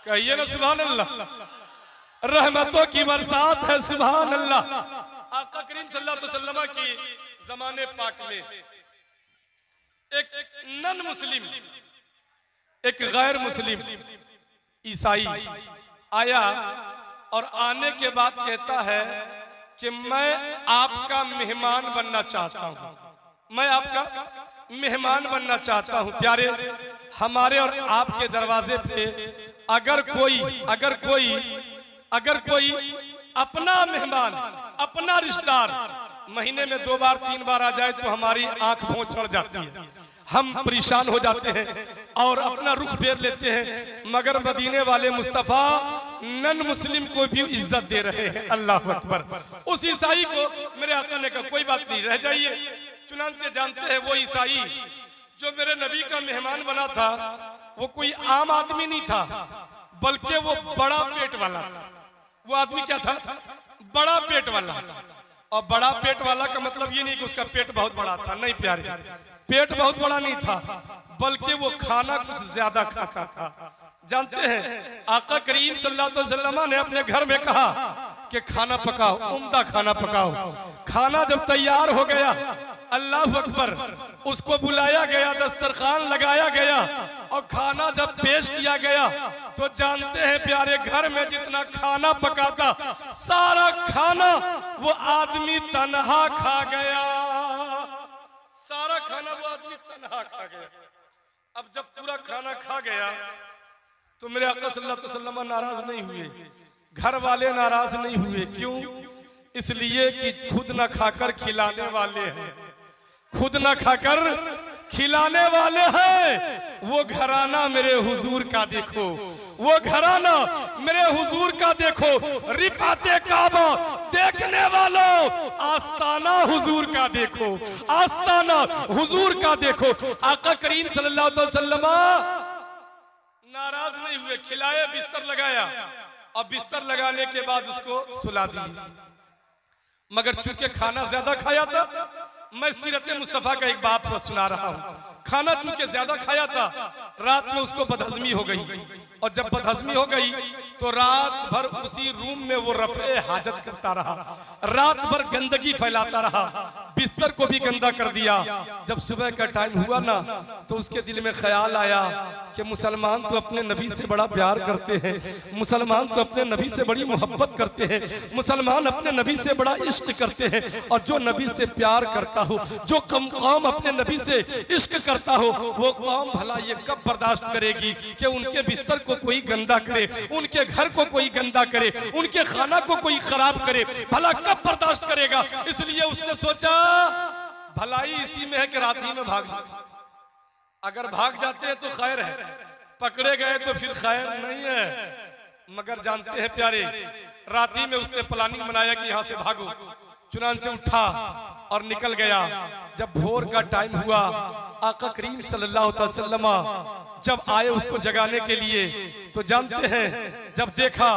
कहिए ना सुभान अल्लाह। रहमतों की बरसात है, सुभान अल्लाह। आका करीम सल्लल्लाहु अलैहि वसल्लम की ज़माने पाक में एक नन मुस्लिम, एक गैर मुस्लिम ईसाई आया और आने के बाद कहता है कि मैं आपका मेहमान बनना चाहता हूं, मैं आपका मेहमान बनना चाहता हूं। प्यारे, हमारे और आपके दरवाजे पे अगर कोई अपना मेहमान, अपना रिश्तेदार महीने में 2 बार 3 बार आ जाए तो हमारी आंख भौं चढ़ जाती है, हम परेशान हो जाते हैं और अपना रुख फेर लेते हैं। मगर मदीने वाले मुस्तफा नन मुस्लिम को भी इज्जत दे रहे हैं, अल्लाह अकबर। उस ईसाई को मेरे आका ने कहा कोई बात नहीं, रह जाइए। चुनांचे जानते हैं वो ईसाई जो मेरे नबी का मेहमान बना था वो कोई आम आदमी नहीं था, बल्कि वो बड़ा पेट वाला था। वो आदमी क्या था? बड़ा पेट वाला। और बड़ा पेट वाला का मतलब ये नहीं कि उसका पेट बहुत बड़ा था, नहीं प्यारे, पेट बहुत बड़ा नहीं था, बल्कि वो खाना कुछ ज्यादा खाता था। जानते हैं आका करीम सल्लल्लाहु अलैहि वसल्लम ने अपने घर में कहा कि खाना पकाओ, उम्दा खाना पकाओ। खाना जब तैयार हो गया, अल्लाह अकबर, उसको बुलाया गया, दस्तरखान लगाया गया और खाना जब पेश किया गया तो जानते हैं प्यारे, घर में जितना खाना पकाता सारा खाना वो आदमी तन्हा खा गया, सारा खाना वो आदमी तन्हा खा गया। अब जब पूरा खाना खा गया तो मेरे आका सल्लल्लाहु अलैहि वसल्लम नाराज नहीं हुए, घर वाले नाराज नहीं हुए। क्यों? इसलिए कि खुद न खाकर खिलाने वाले हैं, खुद न खाकर खिलाने वाले हैं। वो घराना मेरे हुजूर का देखो, वो घराना मेरे हुजूर का देखो। रिफाते काबा देखने वालों, आस्ताना हुजूर का देखो, आस्ताना हुजूर का देखो। आका करीम सल्लल्लाहु अलैहि वसल्लम नाराज नहीं हुए, खिलाए, बिस्तर लगाया और बिस्तर लगाने के बाद उसको सुला दिया। मगर चूंकि खाना ज्यादा खाया था, मैं सीरत मुस्तफा का एक बाप को सुना रहा हूँ। खाना चूंकि ज्यादा खाया था, रात में उसको बदहजमी हो गई और जब बदहजमी हो गई तो रात भर उसी रूम में वो रफ़े हाजत करता रहा, रात भर गंदगी फैलाता रहा, बिस्तर को भी गंदा कर दिया। जब सुबह का टाइम हुआ ना तो उसके दिल में ख्याल आया कि मुसलमान तो अपने नबी से बड़ा प्यार करते हैं, मुसलमान तो अपने नबी से बड़ी मोहब्बत करते हैं, मुसलमान अपने नबी से बड़ा इश्क करते हैं। और जो नबी से प्यार करता हो, जो कौम अपने नबी से इश्क करता हो, वो कौम भला ये कब बर्दाश्त करेगी कि उनके बिस्तर को कोई गंदा करे, उनके घर को कोई गंदा करे, उनके खाना को कोई खराब करे? भला कब बर्दाश्त करेगा? इसलिए उसने सोचा भलाई इसी में है कि रात ही में भाग जाए। अगर भाग जाते हैं तो खैर है, पकड़े गए तो फिर खैर नहीं है। मगर जानते हैं प्यारे, रात ही में उसने प्लानिंग बनाया कि यहाँ से भागो। चुनांचे उठा और निकल गया। जब भोर का टाइम हुआ, आका करीम सल्लल्लाहु अलैहि वसल्लम जब आए उसको जगाने के लिए, तो जानते हैं जब देखा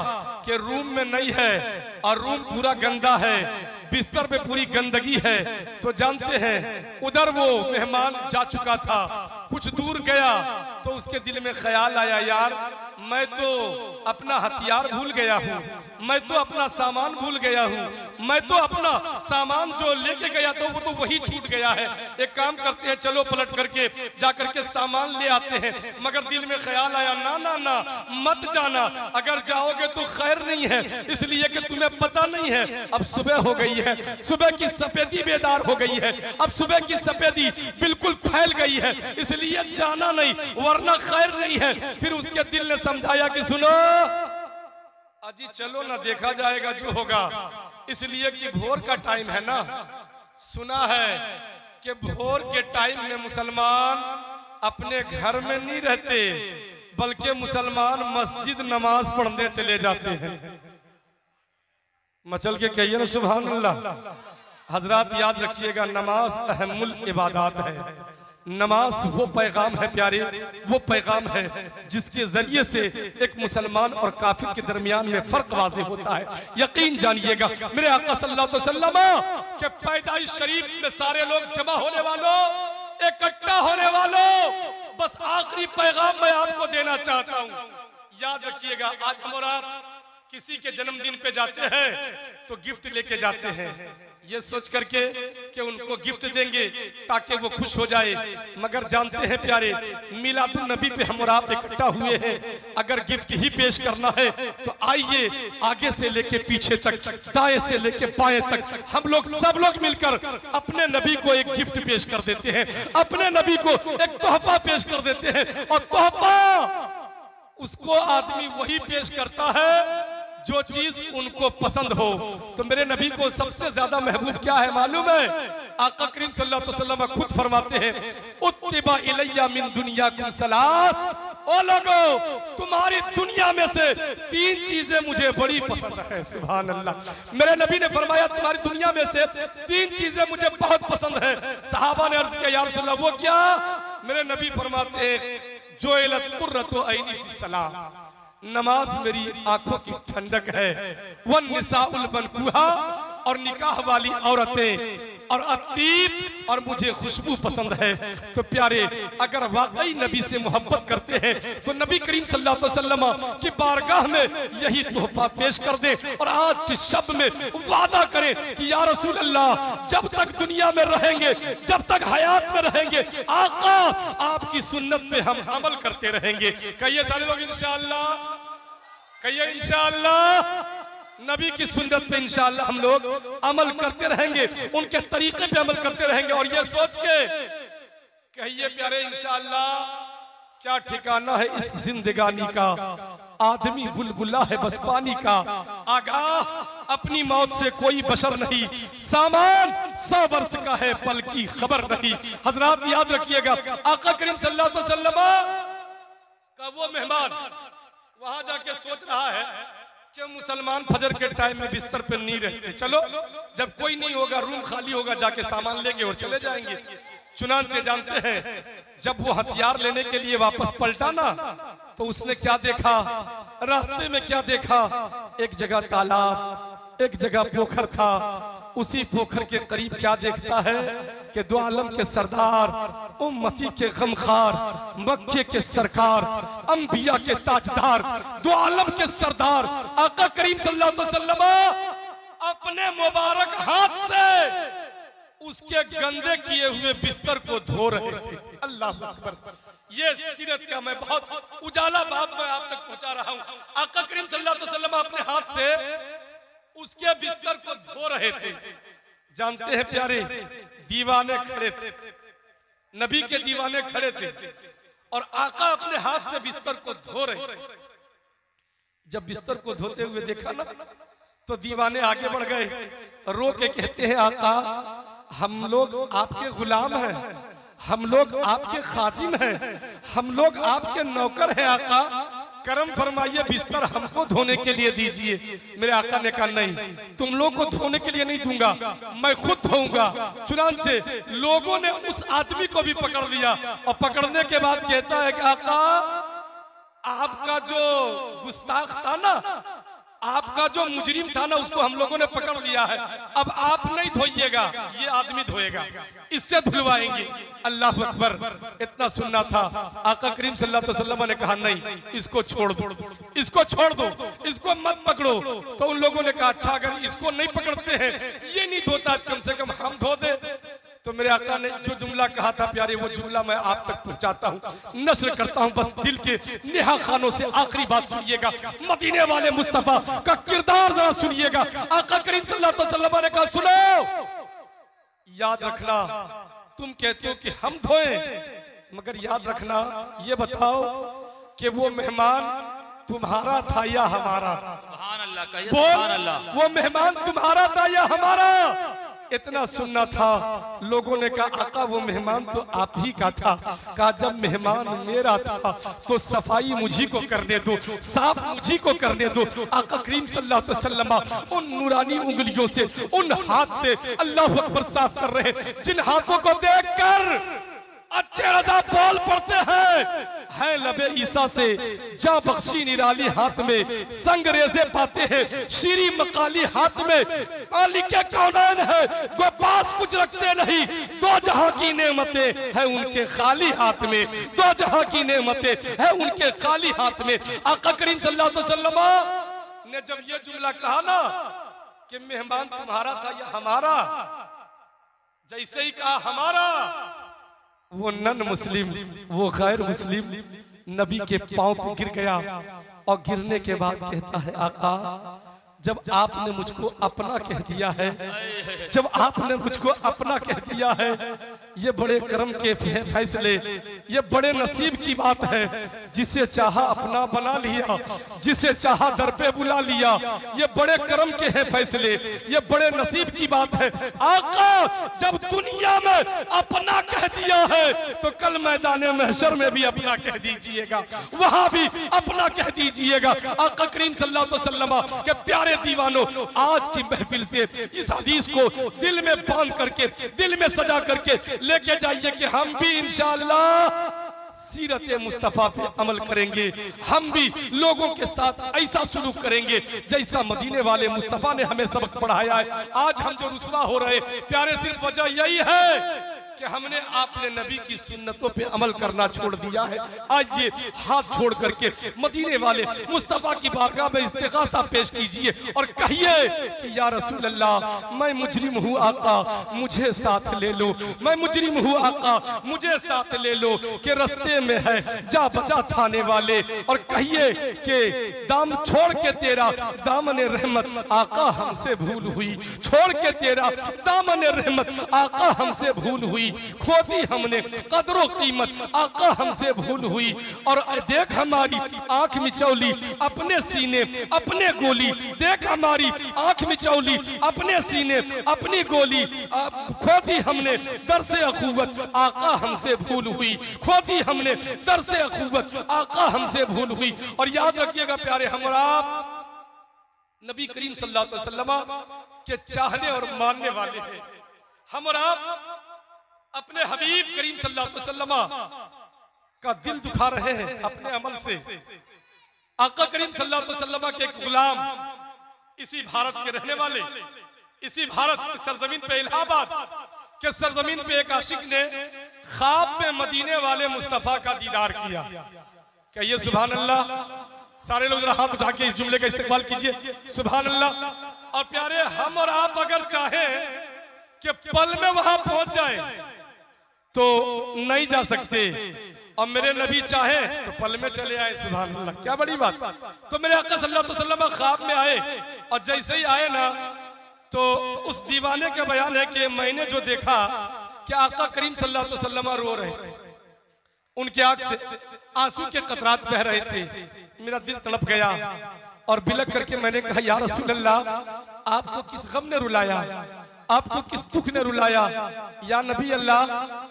कि रूम में नहीं है और रूम पूरा गंदा है, बिस्तर पे पूरी गंदगी है, तो जानते हैं उधर वो मेहमान जा चुका था। कुछ दूर गया तो उसके दिल में ख्याल आया, यार मैं तो अपना हथियार भूल गया हूँ, मैं तो अपना सामान भूल गया हूँ, मैं तो अपना सामान जो लेके गया था वो तो वही छूट गया है। एक काम करते हैं, चलो पलट करके जा करके सामान ले आते हैं। मगर दिल में ख्याल आया, ना ना ना मत जाना, अगर जाओगे तो खैर नहीं है, इसलिए कि तुम्हें पता नहीं है अब सुबह हो गई है, सुबह की सफेदी बेदार हो गई है, अब सुबह की सफेदी बिल्कुल फैल गई है, इसलिए जाना नहीं वरना खैर नहीं है। फिर उसके दिल ने समझाया कि सुनो अजी चलो ना, देखा जाएगा जो होगा, इसलिए कि भोर का टाइम है ना। सुना है कि भोर के टाइम में मुसलमान अपने घर में नहीं रहते, बल्कि मुसलमान मस्जिद नमाज पढ़ने चले जाते हैं। मचल के कहिए ना सुभान अल्लाह। हजरात याद रखिएगा, नमाज अहमुल इबादात है, नमाज वो पैगाम है प्यारे, वो पैगाम है जिसके जरिए से एक मुसलमान और काफिर के दरमियान में फर्क वाज़ेह होता है। यकीन जानिएगा मेरे आका सल्लल्लाहु अलैहि वसल्लम के पैदाइश शरीफ में सारे लोग जमा होने वालों, इकट्ठा होने वालों, बस आखिरी पैगाम मैं आपको देना चाहता हूँ। याद रखिएगा, आज हम और आप किसी के जन्मदिन पे जाते हैं तो गिफ्ट लेके जाते हैं, ये सोच करके कि उनको गिफ्ट देंगे ताकि वो खुश हो जाए। मगर जानते हैं प्यारे, मिलादुन नबी पे हम और आप इकट्ठा हुए हैं, अगर गिफ्ट ही पेश करना है तो आइए आगे से लेके पीछे तक, दाएं से लेके बाएं तक हम लोग सब लोग मिलकर अपने नबी को एक गिफ्ट पेश कर देते हैं, अपने नबी को एक तोहफा पेश कर देते हैं। और तोहफा उसको आदमी वही पेश करता है जो चीज उनको पसंद हो। तो मेरे नबी को सबसे ज्यादा महबूब क्या है मालूम है? आका करीम सल्लल्लाहु अलैहि वसल्लम खुद फरमाते हैं, उत्तिबा इलैया मिन दुनियाकुम सलास, ओ लोगो तुम्हारी दुनिया में से 3 चीजें मुझे बड़ी पसंद है। सुभान अल्लाह, मेरे नबी ने फरमाया तुम्हारी दुनिया में से 3 चीजें मुझे बहुत पसंद है। सहाबा ने अर्ज किया या रसूल अल्लाह वो क्या? मेरे नबी फरमाते हैं जोइलत कुर्रतु ऐनी फी सलाह, नमाज मेरी आंखों की ठंडक है, वन निसाउल मनकुहा, और निकाह वाली औरतें, और अतीब, और मुझे खुशबू पसंद है। तो प्यारे अगर वाकई नबी से मोहब्बत करते हैं तो नबी करीम सल्लल्लाहु अलैहि वसल्लम की बारगाह में यही तोहफा पेश कर दे और आज शब में वादा करें कि या रसूल अल्लाह जब तक दुनिया में रहेंगे, जब तक हयात में रहेंगे, आका आपकी सुन्नत पे हम अमल करते रहेंगे। कहिए सारे लोग इंशाअल्लाह, कहिए इंशाअल्लाह, नबी की सुन्नत पे इंशाअल्लाह हम लोग अमल करते रहेंगे, उनके तरीके पे अमल करते रहेंगे। और ये सोच के कहिए प्यारे इंशाअल्लाह, क्या ठिकाना है इस जिंदगानी का, आदमी बुलबुला है बस पानी का, आगाह अपनी मौत से कोई बशर नहीं, सामान 100 वर्ष का है पल की खबर नहीं। हजरात याद रखिएगा, आका करीम सल्लल्लाहु अलैहि वसल्लम का वो मेहमान वहां जाके सोच रहा है कि मुसलमान फजर के टाइम में बिस्तर पर नहीं रहते, चलो जब कोई नहीं होगा, रूम खाली होगा, जाके सामान लेंगे और चले जाएंगे। चुनांचे जानते हैं जब वो हथियार लेने के लिए वापस पलटा ना, तो उसने क्या देखा, रास्ते में क्या देखा, एक जगह तालाब, एक जगह पोखर था। उसी पोखर के करीब क्या देखता है कि दो आलम के सरदार, उम्मती के गमखार, मक्के के सरकार, अंबिया के ताजदार, दो आलम के सरदार आका करीम सल्लल्लाहु अलैहि वसल्लम अपने मुबारक हाथ से उसके गंदे किए हुए बिस्तर को धो रहे थे। अल्लाह अकबर, ये सीरत का मैं बहुत उजाला बाब में आप तक पहुंचा रहा हूं। आका करीम सल्लल्लाहु अलैहि वसल्लम अपने हाथ से उसके बिस्तर को धो रहे थे। जानते हैं प्यारे, दीवाने खड़े थे, नबी के दीवाने खड़े थे और आका अपने हाथ से बिस्तर को धो रहे। जब बिस्तर को धोते हुए देखा ना, तो दीवाने आगे बढ़ गए, रो के कहते हैं आका हम लोग आपके गुलाम हैं, हम लोग आपके खादिम हैं, हम लोग आपके नौकर हैं, आका करम फरमाइए बिस्तर हमको धोने के लिए दीजिए। मेरे आका ने कहा नहीं, तुम लोग को धोने के लिए नहीं दूंगा, मैं खुद धोऊंगा। चुनांचे लोगों ने उस आदमी को भी पकड़ लिया और पकड़ने के बाद कहता है कि आका आपका जो गुस्ताख था ना, आपका जो मुजरिम था ना, उसको हम लोगों ने पकड़ लिया है, अब आप नहीं धोइएगा, ये आदमी धोएगा, इससे धुलवाएंगे। अल्लाह अकबर, इतना सुनना था। आका करीम सल्लल्लाहु अलैहि वसल्लम ने कहा नहीं, इसको छोड़ दो, इसको छोड़ दो, इसको मत पकड़ो। तो उन लोगों ने कहा अच्छा अगर इसको नहीं पकड़ते हैं, ये नहीं धोता, कम से कम हम धो दे। तो मेरे आका ने जो जुमला कहा था प्यारे, वो जुमला मैं आप तक पहुंचाता हूँ, नश्र करता हूँ बस दिल के नेहा खानों से। आखिरी बात सुनिएगा, मदीने वाले मुस्तफा का किरदार जरा सुनिएगा। आका करीम सल्लल्लाहु अलैहि वसल्लम ने कहा सुनो, याद रखना तुम कहते हो कि हम धोएं, मगर याद रखना ये बताओ कि वो मेहमान तुम्हारा था या हमारा? सुभान अल्लाह, कहिए सुभान अल्लाह। वो मेहमान तुम्हारा था या हमारा? इतना सुनना था। लोगों ने कहा आका वो मेहमान तो आप ही का था। कहा जब मेहमान मेरा था तो सफाई मुझी को करने दो, साफ मुझी को करने दो। आका करीम सल्लल्लाहु अलैहि वसल्लम उन नूरानी उंगलियों से, उन हाथ से अल्लाह अकबर साफ कर रहे हैं, जिन हाथों को देखकर अच्छे रजा बोल पड़ते हैं है लबे ईसा से जा बख्शी निराली हाथ में संग रेजे पाते हैं शीरी मकाली हाथ में अली के कौनान है गो पास कुछ रखते नहीं दो जहां की नेमतें है उनके खाली हाथ में दो जहां की नेमतें है उनके खाली हाथ में। आका करीम सल्लल्लाहु अलैहि वसल्लम ने जब ये जुमला कहा ना कि मेहमान तुम्हारा था या हमारा, जैसे ही कहा हमारा, वो नन मुस्लिम वो गैर मुस्लिम नबी के पांव पर गिर गया और गिरने के बाद कहता है आका जब आपने मुझको अपना कह दिया है, जब आपने मुझको अपना कह दिया है, ये बड़े करम के फैसले, ये बड़े नसीब की बात है। जिसे चाहा अपना बना लिया, जिसे चाहा दर पे बुला लिया, ये बड़े करम के हैं फैसले, ये बड़े नसीब की बात है। आका जब दुनिया में अपना कह दिया है तो कल मैदान महशर में भी अपना कह दीजिएगा, वहां भी अपना कह दीजिएगा। आका करीम सल्लल्लाहु अलैहि वसल्लम के प्यारे दीवानों, आज की महफिल से इस हदीस को दिल में बांध करके, दिल में सजा करके लेके जाइए कि हम भी इंशाअल्लाह सीरत मुस्तफा पे अमल करेंगे, हम भी लोगों के साथ ऐसा सुलूक करेंगे जैसा मदीने वाले मुस्तफा ने हमें सबक पढ़ाया है। आज हम जो रुसवा हो रहे प्यारे, सिर्फ वजह यही है कि हमने आपने नबी की सुन्नतों पे अमल करना छोड़ दिया है। आइए हाथ छोड़ करके मदीने वाले मुस्तफा की बारगाह में इस्तिग़ासा पेश कीजिए और कहिए कि या रसूल अल्लाह मैं मुजरिम हूँ आका मुझे साथ ले लो, मैं मुजरिम हूँ आका मुझे साथ ले लो कि रस्ते में है जा बचा थाने वाले। और कहिए कि दाम छोड़ के तेरा दामन रहमत आका हमसे भूल हुई, छोड़ के तेरा दामन रहमत आका हमसे भूल हुई, खोदी हमने कदरो कीमत आका हमसे भूल हुई। और देख हमारी आंख मिचौली अपने सीने अपने गोली, देख हमारी आंख मिचौली अपने सीने अपनी गोली, खोदी हमने दरसे अखुवत आका हमसे भूल हुई, खोदी हमने दरसे अखुवत आका हमसे भूल हुई। और याद रखिएगा प्यारे, हम और आप नबी करीम सल्लल्लाहु अलैहि वसल्लम के चाहने और मानने वाले हैं। हम और आप अपने हबीब करीम सल्लल्लाहु अलैहि वसल्लम का दिल दुखा रहे हैं अपने अमल से। आका करीम सल्लल्लाहु अलैहि वसल्लम के एक गुलाम, इसी भारत के रहने वाले, इसी भारत की सरजमीन पे, इलाहाबाद के सरजमीन पे एक आशिक ने ख्वाब में मदीने वाले मुस्तफा का दीदार किया। कहिए सुभान अल्लाह। सारे लोग जरा हाथ उठा के इस जुमले का इस्तेमाल कीजिए, सुभान अल्लाह। और प्यारे, हम और आप अगर चाहें कि पल में वहां पहुंच जाए तो नहीं जा सकते, और मेरे नबी चाहे तो पल में चले आए, सुभान अल्लाह, क्या बड़ी बात। तो मेरे आका सल्लल्लाहु अलैहि वसल्लम ख्वाब में आए, और जैसे ही आए ना तो उस दीवाने का बयान है कि मैंने जो देखा कि आका करीम सल्लल्लाहु अलैहि वसल्लम रो रहे थे, उनके आंख से आंसू के कतरात बह रहे थे। मेरा दिल तड़प गया और बिलक करके मैंने कहा या रसूल अल्लाह आपको किस गम ने रुलाया, आपको किस दुख ने रुलाया। या नबी अल्लाह,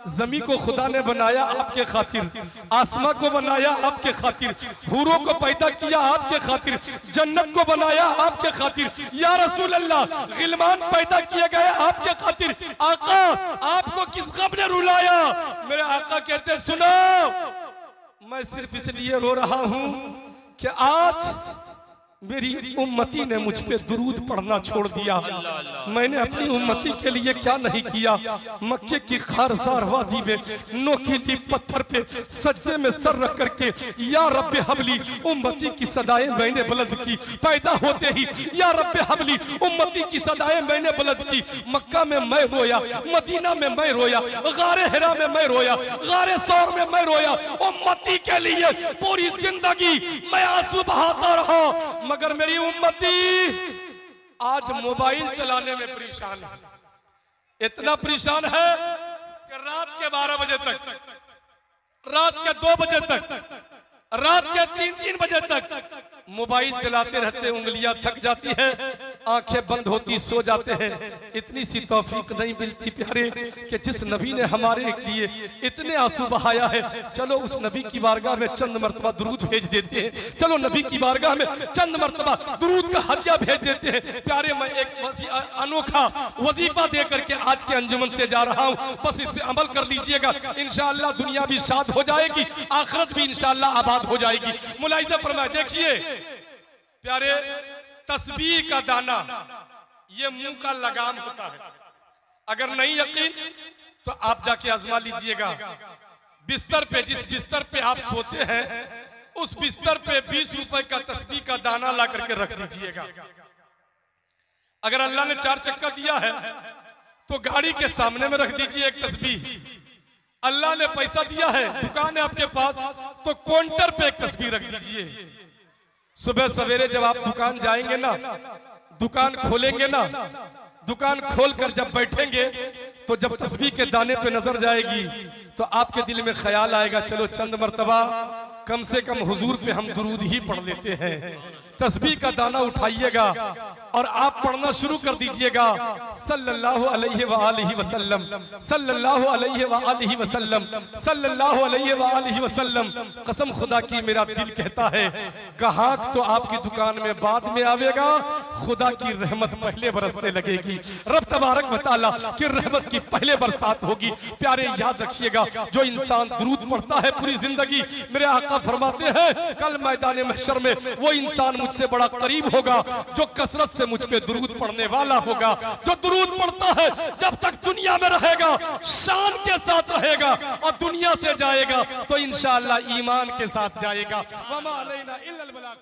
जमी को खुदा ने बनाया आपके खातिर, आसमां को बनाया आपके खातिर, हूरों को पैदा किया आपके खातिर, जन्नत को बनाया आपके खातिर। या रसूल अल्लाह, गिलमान पैदा किए गए आपके खातिर। आका आपको किस गम ने रुलाया? मेरे आका कहते सुनो, मैं सिर्फ इसलिए रो रहा हूं कि आज मेरी उम्मती ने मुझ पे दुरूद पढ़ना छोड़ दिया। मैंने अपनी उम्मती के लिए क्या नहीं किया। मक्के की खारसार वादी में नोकीली पत्थर पे सजदे में सर रख करके या रब्बे हबली उम्मती की सदाएं मैंने बुलंद की। पैदा होते ही या रब्बे हबली उम्मती की सदाएं मैंने बुलंद की। मक्का में मैं रोया, मदीना में मैं रोया, गारे हिरा में मैं रोया, गारे सौर में मैं रोया। उम्मती के लिए पूरी जिंदगी मैं आंसू बहाता रहा, मगर मेरी उम्मती आज मोबाइल चलाने में परेशान है। इतना परेशान है कि रात के 12 बजे तक, रात के 2 बजे तक, रात के 3-3 बजे तक मोबाइल चलाते रहते, उंगलियां थक जाती है। आंखें बंद होती सो जाते हैं। इतनी सी तौफीक नहीं मिलती प्यारे कि जिस नबी ने हमारे लिए इतने आंसू बहाया है, चलो उस नबी की बारगाह में चंद मरतबा दुरूद भेज देते हैं। चलो नबी की बारगाह में चंद मरतबा दुरूद का हदिया भेज देते हैं। प्यारे मैं एक अनोखा वजीफा दे करके आज के अंजुमन से जा रहा हूँ, बस इस पे अमल कर लीजिएगा। इंशाअल्लाह दुनिया भी शाद हो जाएगी, आखिरत भी इंशाअल्लाह आबाद हो जाएगी। मुलाहिजा फरमाए, देखिए प्यारे, तस्बीह का दाना ये मुंह का लगाम होता है। अगर नहीं यकीन तो आप जाके आजमा लीजिएगा। बिस्तर पे, जिस बिस्तर पे आप सोते हैं उस बिस्तर पे 20 रुपए का तस्बीह का दाना ला करके रख दीजिएगा। अगर अल्लाह ने 4 चक्का दिया है तो गाड़ी के सामने में रख दीजिए एक तस्बीह। अल्लाह ने पैसा दिया है, दुकान है आपके पास, तो काउंटर पे एक तस्बीह रख दीजिए। सुबह सवेरे जब आप दुकान जाएंगे ना, दुकान खोलेंगे ना, दुकान खोलकर जब बैठेंगे तो जब तस्बीह के दाने पे नजर जाएगी तो आपके दिल में ख्याल आएगा, चलो चंद मर्तबा कम से कम हुजूर पे हम दुरूद ही पढ़ लेते हैं। तस्बीह का दाना उठाइएगा और आप पढ़ना शुरू कर दीजिएगा, सल्लल्लाहु अलैहि वआलिहि वसल्लम, सल्लल्लाहु अलैहि वआलिहि वसल्लम, सल्लल्लाहु अलैहि वआलिहि वसल्लम। कसम खुदा की मेरा दिल कहता है ग्राहक तो आपकी दुकान में बाद में आवेगा, खुदा की रहमत पहले बरसने लगेगी। रब तबारक व तआला की रहमत की पहले बरसात होगी। प्यारे याद रखिएगा, जो इंसान दुरूद पढ़ता है पूरी जिंदगी, मेरे आका फरमाते हैं कल मैदान महशर में वो इंसान मुझसे बड़ा करीब होगा जो कसरत से मुझ पे दुरूद पढ़ने वाला होगा। जो दुरूद पढ़ता है जब तक दुनिया में रहेगा शान के साथ रहेगा, और दुनिया से जाएगा तो इंशाअल्लाह ईमान के साथ जाएगा। वमा अलैना इल्लल बलाग।